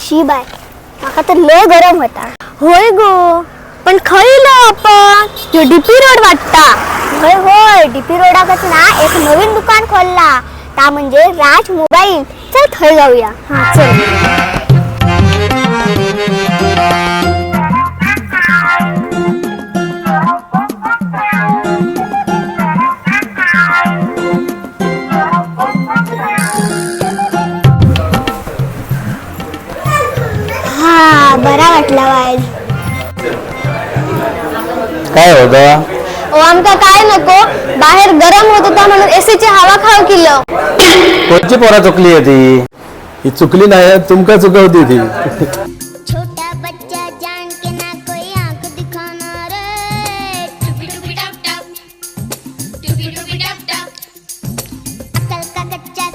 शी bye, माका तर लय गरम होता. होय गो, पण खयलो आपण? ह्यो डीपी रोड वाटता. होय होय, डीपी रोडाकच ना एक नवीन दुकान खोलला, ता म्हणजे राज मोबाईल. चल थंय जाऊया. हा चल. हा बरा वाटला वाईज. काय होतं? आमका काय नको, बाहेर गरम होत होता म्हणून एसीची हवा खाऊ किलो. कोणची पोरा चुकली आहे ती? ही चुकली नाही, तुमका चुकवती ती.